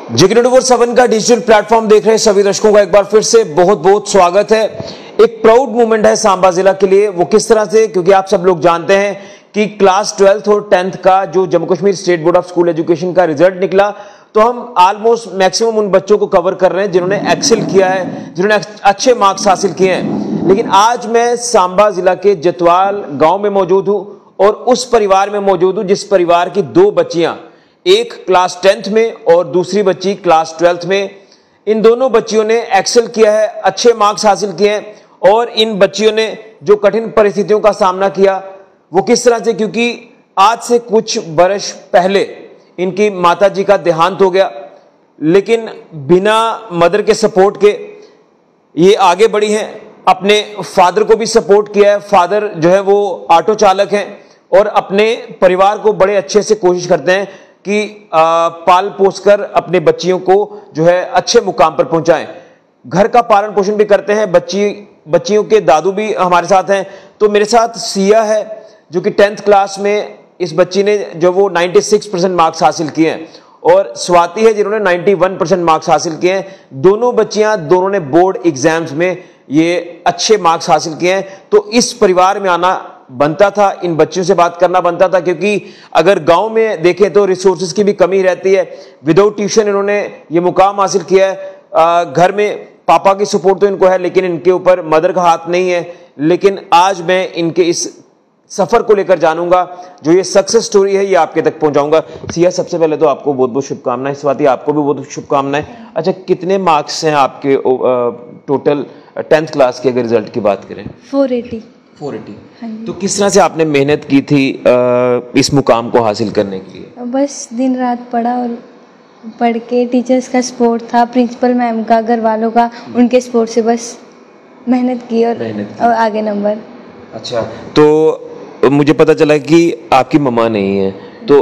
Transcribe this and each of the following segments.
G24/7 का digital platform देख रहे सभी दर्शकों का एक बार फिर से बहुत बहुत स्वागत है। एक प्राउड मोमेंट है सांबा जिला के लिए। वो किस तरह से, क्योंकि आप सब लोग जानते हैं कि क्लास 12th और 10th का जो Jammu Kashmir state board of school education का रिजल्ट निकला, तो हम ऑलमोस्ट मैक्सिमम उन बच्चों को कवर कर रहे हैं जिन्होंने एक्सेल किया है, जिन्होंने अच्छे मार्क्स हासिल किए हैं। लेकिन आज मैं सांबा जिला के जतवाल गांव में मौजूद हूं और उस परिवार में मौजूद हूं जिस परिवार की दो बच्चियां, एक क्लास 10th में और दूसरी बच्ची क्लास 12th में। इन दोनों बच्चियों ने एक्सेल किया है, अच्छे मार्क्स हासिल किए हैं। और इन बच्चियों ने जो कठिन परिस्थितियों का सामना किया वो किस तरह से, क्योंकि आज से कुछ वर्ष पहले इनकी माताजी का देहांत हो गया, लेकिन बिना मदर के सपोर्ट के ये आगे बढ़ी हैं। अपने फादर को भी सपोर्ट किया है। फादर जो है वो ऑटो चालक हैं और अपने परिवार को बड़े अच्छे से कोशिश करते हैं कि पाल पोस कर अपने बच्चियों को जो है अच्छे मुकाम पर पहुंचाएं। घर का पालन पोषण भी करते हैं। बच्चियों के दादू भी हमारे साथ हैं। तो मेरे साथ सिया है जो कि 10th क्लास में, इस बच्ची ने जो वो 96% मार्क्स हासिल किए हैं, और स्वाति है जिन्होंने 91% मार्क्स हासिल किए हैं। दोनों बच्चियां, दोनों ने बोर्ड एग्जाम्स में ये अच्छे मार्क्स हासिल किए हैं। तो इस परिवार में आना बनता था, इन बच्चों से बात करना बनता था, क्योंकि अगर गांव में देखें तो रिसोर्सेज की भी कमी रहती है। विदाउट ट्यूशन इन्होंने ये मुकाम हासिल किया है। घर में पापा की सपोर्ट तो इनको है, लेकिन इनके ऊपर मदर का हाथ नहीं है। लेकिन आज मैं इनके इस सफर को लेकर जानूंगा, जो ये सक्सेस स्टोरी है ये आपके तक पहुंचाऊंगा। सिया, सबसे पहले तो आपको बहुत बहुत शुभकामनाएं। स्वाति, आपको भी बहुत शुभकामनाएं। अच्छा, कितने मार्क्स हैं आपके टोटल 10th क्लास के अगर रिजल्ट की बात करें? 480। तो किस तरह से आपने मेहनत की थी इस मुकाम को हासिल करने के लिए? बस दिन रात पढ़ा और पढ़ के टीचर्स का सपोर्ट था, प्रिंसिपल मैम का, घर वालों का, उनके सपोर्ट से बस मेहनत की और आगे नंबर। अच्छा, तो मुझे पता चला कि आपकी मम्मा नहीं है, तो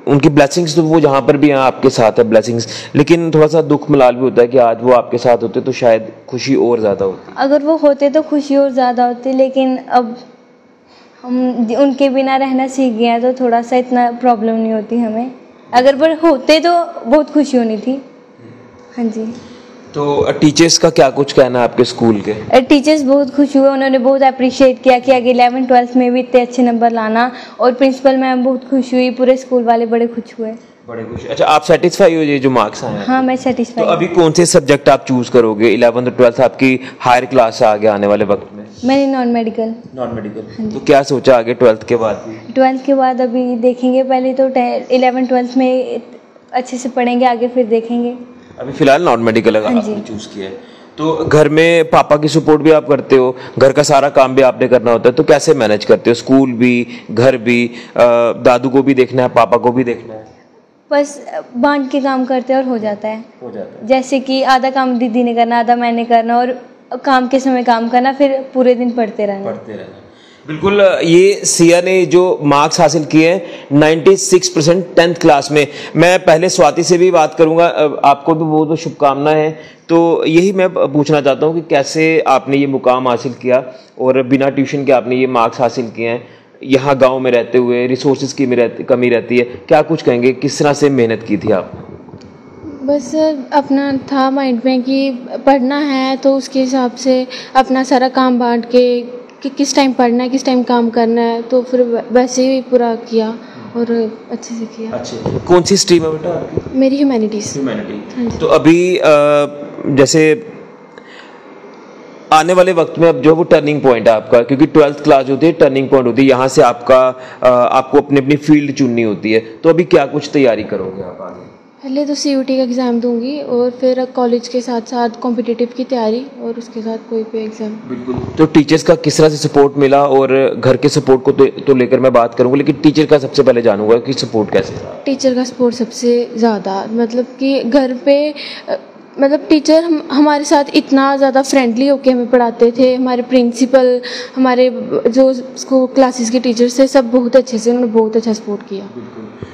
उनकी ब्लेसिंग्स तो वो जहाँ पर भी हैं आपके साथ है ब्लेसिंग्स, लेकिन थोड़ा सा दुख मलाल भी होता है कि आज वो आपके साथ होते तो शायद खुशी और ज़्यादा होती। अगर वो होते तो खुशी और ज़्यादा होती, लेकिन अब हम उनके बिना रहना सीख गए हैं तो थोड़ा सा इतना प्रॉब्लम नहीं होती हमें। अगर वो होते तो बहुत खुशी होनी थी। हाँ जी। तो टीचर्स का क्या कुछ कहना है आपके स्कूल के? टीचर्स बहुत खुश हुए, उन्होंने बहुत अप्रिशिएट किया कि आगे 11th 12th में भी इतने अच्छे नंबर लाना। और प्रिंसिपल मैम बहुत खुश हुई, पूरे स्कूल वाले बड़े खुश हुए, बड़े खुश। अच्छा, आप सेटिस्फाई हो ये जो मार्क्स आए हैं? हाँ, मैं सेटिस्फाई। तो अभी कौन से सब्जेक्ट आप चूज करोगे? 11th और 12th आपकी हायर क्लास आ गया आने वाले वक्त में। मैंने नॉन मेडिकल। तो क्या सोचा आगे 12th के बाद? 12th के बाद अभी देखेंगे, पहले तो 11th 12th में अच्छे से पढ़ेंगे, आगे फिर देखेंगे। अभी फिलहाल नॉन मेडिकल आपने चूज किया है। तो घर में पापा की सपोर्ट भी आप करते हो, घर का सारा काम भी आपने करना होता है, तो कैसे मैनेज करते हो? स्कूल भी, घर भी, दादू को भी देखना है, पापा को भी देखना है? बस बांट के काम करते हैं और हो जाता है। जैसे कि आधा काम दीदी ने करना, आधा मैंने करना, और काम के समय काम करना, फिर पूरे दिन पढ़ते रहना। बिल्कुल। ये सिया ने जो मार्क्स हासिल किए हैं 96% 10th क्लास में। मैं पहले स्वाति से भी बात करूंगा, आपको भी बहुत बहुत शुभकामनाएं हैं। तो यही मैं पूछना चाहता हूं कि कैसे आपने ये मुकाम हासिल किया और बिना ट्यूशन के आपने ये मार्क्स हासिल किए हैं। यहाँ गांव में रहते हुए रिसोर्सेज की कमी रहती है, क्या कुछ कहेंगे, किस तरह से मेहनत की थी आप? बस अपना था माइंड में कि पढ़ना है, तो उसके हिसाब से अपना सारा काम बांट के कि किस टाइम पढ़ना है, किस टाइम काम करना है, तो फिर वैसे ही पूरा किया और अच्छे से किया। अच्छे। कौन सी स्ट्रीम है बेटा आपकी? मेरी ह्यूमैनिटीज। तो अभी जैसे आने वाले वक्त में अब जो वो टर्निंग पॉइंट है आपका, क्योंकि 12th क्लास होती है, टर्निंग पॉइंट होती है, यहाँ से आपको अपनी अपनी फील्ड चुननी होती है, तो अभी क्या कुछ तैयारी करोगे आप आगे? पहले तो CUT का एग्ज़ाम दूंगी और फिर कॉलेज के साथ साथ कॉम्पिटिटिव की तैयारी और उसके साथ कोई भी एग्ज़ाम। बिल्कुल। तो टीचर्स का किस तरह से सपोर्ट मिला? और घर के सपोर्ट को तो लेकर मैं बात करूंगा, लेकिन टीचर का सबसे पहले जानूंगा कि सपोर्ट कैसे था? टीचर का सपोर्ट सबसे ज़्यादा, मतलब कि घर पे मतलब टीचर हमारे साथ इतना ज़्यादा फ्रेंडली होके हमें पढ़ाते थे। हमारे प्रिंसिपल, हमारे जो स्कूल क्लासेस के टीचर्स थे, सब बहुत अच्छे से, उन्होंने बहुत अच्छा सपोर्ट किया।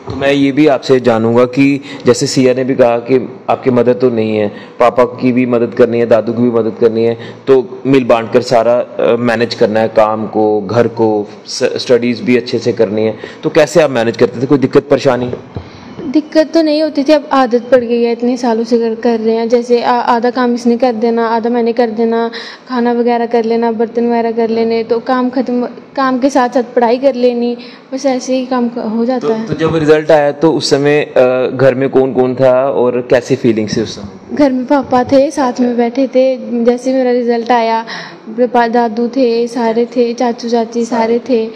तो मैं ये भी आपसे जानूंगा कि जैसे सिया ने भी कहा कि आपकी मदद तो नहीं है, पापा की भी मदद करनी है, दादू की भी मदद करनी है, तो मिल बांट कर सारा मैनेज करना है, काम को, घर को, स्टडीज़ भी अच्छे से करनी है, तो कैसे आप मैनेज करते थे? कोई दिक्कत परेशानी? दिक्कत तो नहीं होती थी, अब आदत पड़ गई है, इतने सालों से कर रहे हैं। जैसे आधा काम इसने कर देना, आधा मैंने कर देना, खाना वगैरह कर लेना, बर्तन वगैरह कर लेने, तो काम खत्म, काम के साथ साथ पढ़ाई कर लेनी, बस ऐसे ही काम हो जाता है। तो जब रिजल्ट आया तो उस समय घर में कौन कौन था और कैसी फीलिंग्स थी उस समय? घर में पापा थे, साथ में बैठे थे। जैसे मेरा रिज़ल्ट आया, दादू थे, सारे थे, चाचू चाची सारे थे।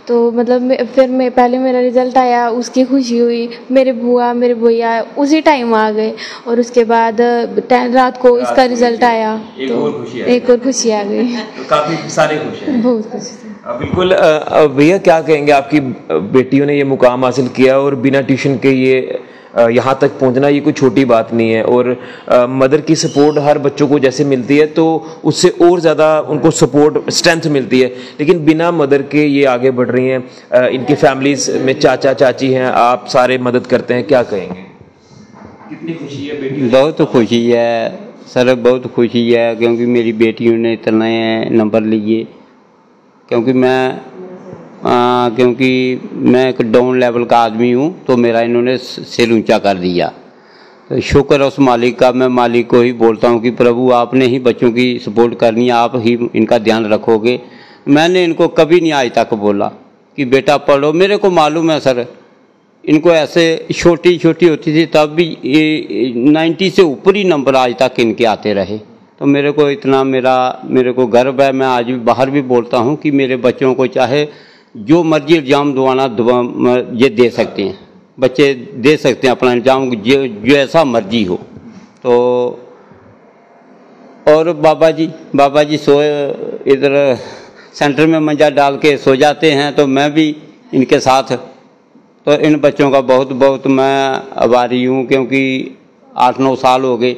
तो मतलब फिर पहले मेरा रिज़ल्ट आया, उसकी खुशी हुई। मेरे बुआ मेरे भैया उसी टाइम आ गए, और उसके बाद रात को इसका रिज़ल्ट आया, तो एक और खुशी आ गई। तो काफी सारे खुश हैं, बहुत खुशी थी। बिल्कुल। भैया क्या कहेंगे, आपकी बेटियों ने ये मुकाम हासिल किया और बिना ट्यूशन के ये यहाँ तक पहुँचना ये कोई छोटी बात नहीं है, और मदर की सपोर्ट हर बच्चों को जैसे मिलती है तो उससे और ज़्यादा उनको सपोर्ट स्ट्रेंथ मिलती है, लेकिन बिना मदर के ये आगे बढ़ रही हैं। इनकी फैमिलीज में चाचा चाची हैं, आप सारे मदद करते हैं, क्या कहेंगे? कितनी खुशी है बेटी? बहुत खुशी है सर, बहुत खुशी है, क्योंकि मेरी बेटियों ने इतने नंबर लिए। क्योंकि मैं एक डाउन लेवल का आदमी हूँ, तो मेरा इन्होंने सिर ऊंचा कर दिया। तो शुक्र उस मालिक का। मैं मालिक को ही बोलता हूँ कि प्रभु आपने ही बच्चों की सपोर्ट करनी है, आप ही इनका ध्यान रखोगे। मैंने इनको कभी नहीं आज तक बोला कि बेटा पढ़ो। मेरे को मालूम है सर, इनको ऐसे छोटी छोटी होती थी तब भी 90 से ऊपर ही नंबर आज तक इनके आते रहे। तो मेरे को इतना मेरे को गर्व है। मैं आज भी बाहर भी बोलता हूँ कि मेरे बच्चों को चाहे जो मर्जी इल्ज़ाम दवाना ये दे सकते हैं, बच्चे दे सकते हैं अपना इल्ज़ाम, जो ऐसा मर्जी हो। तो और बाबा जी सोए इधर सेंटर में मंजा डाल के सो जाते हैं, तो मैं भी इनके साथ। तो इन बच्चों का बहुत बहुत मैं आभारी हूँ, क्योंकि 8-9 साल हो गए।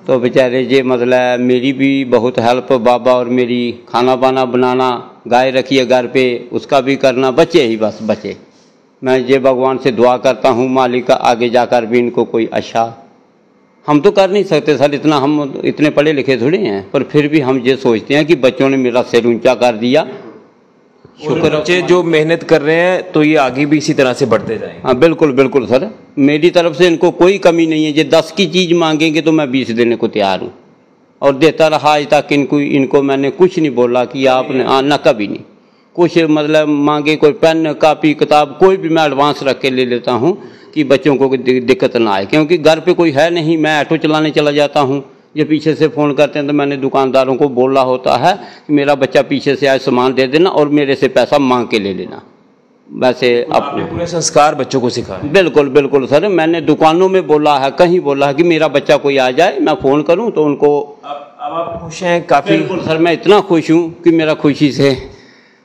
तो बेचारे ये मतलब मेरी भी बहुत हेल्प, बाबा और मेरी खाना वाना बनाना, गाय रखी है घर पे, उसका भी करना, बच्चे ही बस बच्चे। मैं ये भगवान से दुआ करता हूँ मालिक का आगे जाकर भी इनको कोई अच्छा, हम तो कर नहीं सकते सर इतना, हम इतने पढ़े लिखे थोड़े हैं, पर फिर भी हम ये सोचते हैं कि बच्चों ने मेरा सिर ऊंचा कर दिया। शुक्र, बच्चे जो मेहनत कर रहे हैं तो ये आगे भी इसी तरह से बढ़ते जाएंगे। हाँ बिल्कुल बिल्कुल सर, मेरी तरफ से इनको कोई कमी नहीं है। ये 10 की चीज़ मांगेंगे तो मैं 20 देने को तैयार हूँ, और देता रहा आज तक। इनको मैंने कुछ नहीं बोला कि आपने ना, कभी नहीं कुछ मतलब मांगे। कोई पेन कापी किताब कोई भी मैं एडवांस रख के ले लेता हूँ कि बच्चों को दिक्कत ना आए, क्योंकि घर पे कोई है नहीं। मैं ऑटो चलाने चला जाता हूँ, ये पीछे से फ़ोन करते हैं तो मैंने दुकानदारों को बोला होता है कि मेरा बच्चा पीछे से आए सामान दे देना और मेरे से पैसा मांग के ले लेना। वैसे आपने पूरे संस्कार बच्चों को सिखाए? बिल्कुल बिल्कुल सर, मैंने दुकानों में बोला है, कहीं बोला है कि मेरा बच्चा कोई आ जाए, मैं फ़ोन करूं तो उनको। अब आप खुश हैं काफ़ी? बिल्कुल सर, मैं इतना खुश हूं कि मेरा खुशी से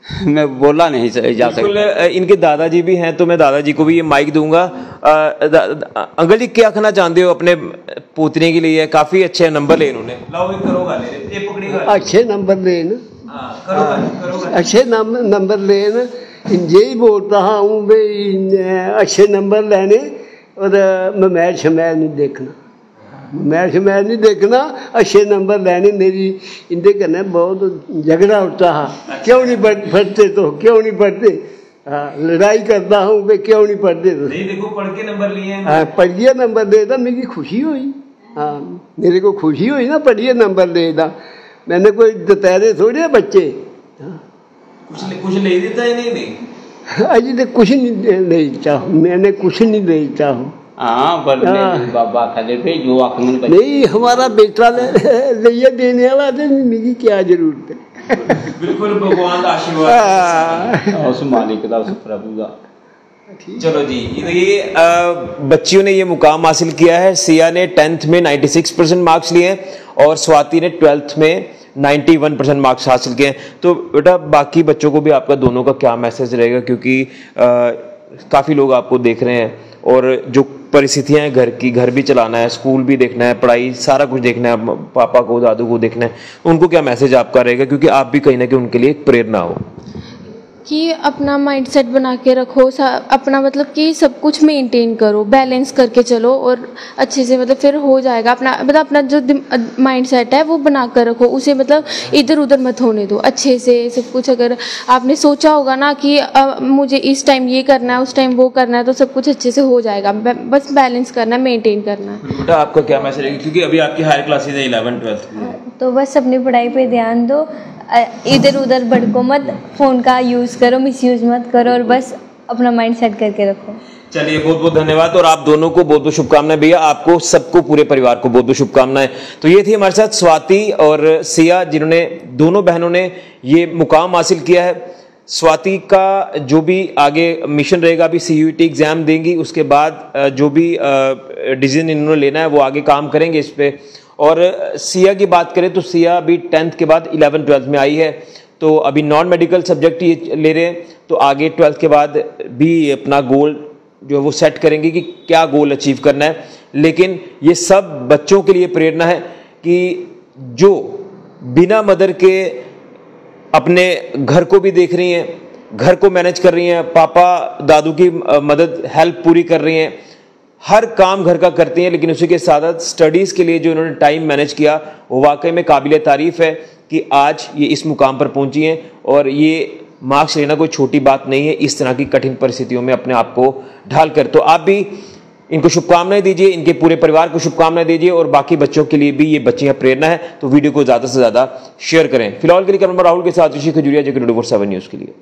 मैं बोला नहीं जा सकता। इनके दादाजी भी हैं, तो मैं दादाजी को भी ये माइक दूंगा। अंकल जी क्या कहना चाहते हो अपने पोतने के लिए? काफ़ी अच्छे नंबर ले इन्होंने। अच्छे नंबर लेन, अच्छे नंबर लेन, यही बोल रहा हूँ भाई अच्छे नंबर लेने, और मैच शमैच नहीं देखना, मैच शमैच नहीं देखना, अच्छे नंबर लेने। मेरी इनके कन्ने बहुत झगड़ा होता है, क्यों नहीं पढ़ते तो क्यों नहीं पढ़ते। हाँ, लड़ाई करता हूँ भाई क्यों नहीं पढ़ते तो। नहीं देखो पढ़ के नंबर लिए हैं। हाँ, पढ़िए नंबर देता, मेरी खुशी हुई। हाँ, मेरे को खुशी हुई ना, पढ़िए नंबर देता। मैंने कोई दोपहरे थोड़े बच्चे। हाँ, कुछ ले देता है? नहीं अजी तो कुछ नहीं लेता हूँ, मैंने कुछ नहीं लेता हूँ। हाँ, बाबा जो नहीं, हमारा बेटा ले देने वाला तो मेरी क्या जरूरत है। बिल्कुल, भगवान का आशीर्वाद उस मालिक का, उस प्रभु का। चलो जी, ये बच्चियों ने ये मुकाम हासिल किया है। सिया ने 10th में 96% मार्क्स लिए हैं और स्वाति ने 12th में 91% मार्क्स हासिल किए हैं। तो बेटा बाकी बच्चों को भी आपका दोनों का क्या मैसेज रहेगा, क्योंकि काफ़ी लोग आपको देख रहे हैं और जो परिस्थितियां हैं घर की, घर भी चलाना है, स्कूल भी देखना है, पढ़ाई सारा कुछ देखना है, पापा को दादू को देखना है, उनको क्या मैसेज आपका रहेगा, क्योंकि आप भी कहीं ना कहीं उनके लिए एक प्रेरणा हो? कि अपना माइंडसेट बना के रखो, अपना मतलब कि सब कुछ मेंटेन करो, बैलेंस करके चलो और अच्छे से मतलब फिर हो जाएगा। अपना जो माइंडसेट है वो बना कर रखो, उसे मतलब इधर उधर मत होने दो, अच्छे से सब कुछ। अगर आपने सोचा होगा ना कि मुझे इस टाइम ये करना है, उस टाइम वो करना है, तो सब कुछ अच्छे से हो जाएगा। बस बैलेंस करना है, मेंटेन करना है। बेटा आपका क्या मैसेज है, क्योंकि अभी आपकी हायर क्लासेज है 11 12? तो बस अपनी पढ़ाई पे ध्यान दो, इधर उधर भटको मत, फ़ोन का यूज़ करो, मिसयूज़ मत करो और बस अपना माइंड सेट करके रखो। चलिए बहुत बहुत धन्यवाद और आप दोनों को बहुत बहुत शुभकामनाएं भैया, आपको सबको पूरे परिवार को बहुत बहुत शुभकामनाएं। तो ये थी हमारे साथ स्वाति और सिया, जिन्होंने दोनों बहनों ने ये मुकाम हासिल किया है। स्वाति का जो भी आगे मिशन रहेगा, अभी CUET एग्जाम देंगी, उसके बाद जो भी डिसीजन इन्होंने लेना है वो आगे काम करेंगे इस पे। और सिया की बात करें तो सिया अभी 10th के बाद 11 12 में आई है, तो अभी नॉन मेडिकल सब्जेक्ट ये ले रहे हैं, तो आगे 12th के बाद भी अपना गोल जो है वो सेट करेंगे कि क्या गोल अचीव करना है। लेकिन ये सब बच्चों के लिए प्रेरणा है कि जो बिना मदर के अपने घर को भी देख रही हैं, घर को मैनेज कर रही हैं, पापा दादू की मदद हेल्प पूरी कर रही हैं, हर काम घर का करती हैं, लेकिन उसी के साथ साथ स्टडीज़ के लिए जो इन्होंने टाइम मैनेज किया वो वाकई में काबिल तारीफ़ है कि आज ये इस मुकाम पर पहुंची हैं। और ये मार्क्स लेना कोई छोटी बात नहीं है, इस तरह की कठिन परिस्थितियों में अपने आप को ढाल कर। तो आप भी इनको शुभकामनाएं दीजिए, इनके पूरे परिवार को शुभकामनाएं दीजिए और बाकी बच्चों के लिए भी ये बच्चियां प्रेरणा है। तो वीडियो को ज़्यादा से ज़्यादा शेयर करें। फिलहाल के लिए कैमरा राहुल के साथ ऋषि खजूरिया, जो 24/7 न्यूज़ के लिए।